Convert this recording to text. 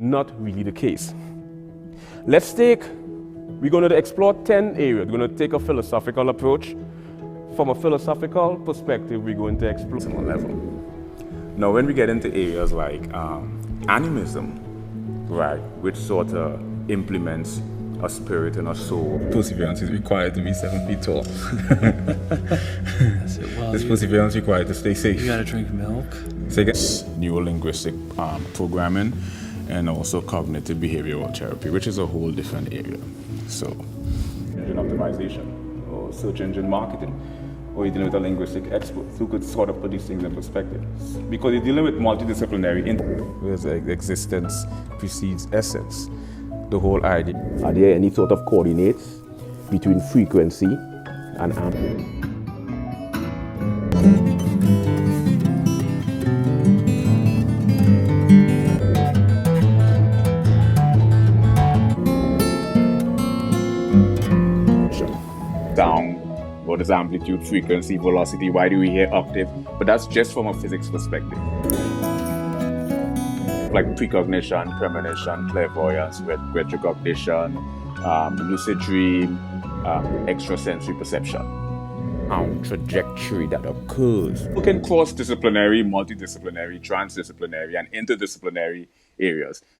Not really the case. We're going to explore 10 areas. We're going to take a philosophical approach. From a philosophical perspective, we're going to explore some level. Now, when we get into areas like animism, right, which sort of implements a spirit and a soul. Perseverance is required to be 7 feet tall. That's it. Well, this perseverance is required to stay safe. You gotta drink milk. So it's neuro-linguistic programming and also cognitive behavioral therapy, which is a whole different area. So, engine optimization or search engine marketing, or you're dealing with a linguistic expert who could sort of put these things in perspective. Because you're dealing with multidisciplinary, whereas existence precedes essence. The whole idea. Are there any sort of coordinates between frequency and amplitude? Sound, what is amplitude, frequency, velocity, why do we hear octave? But that's just from a physics perspective. Like precognition, premonition, clairvoyance, retrocognition, lucid dream, extrasensory perception. Trajectory that occurs. You can cross-disciplinary, multidisciplinary, transdisciplinary, and interdisciplinary areas.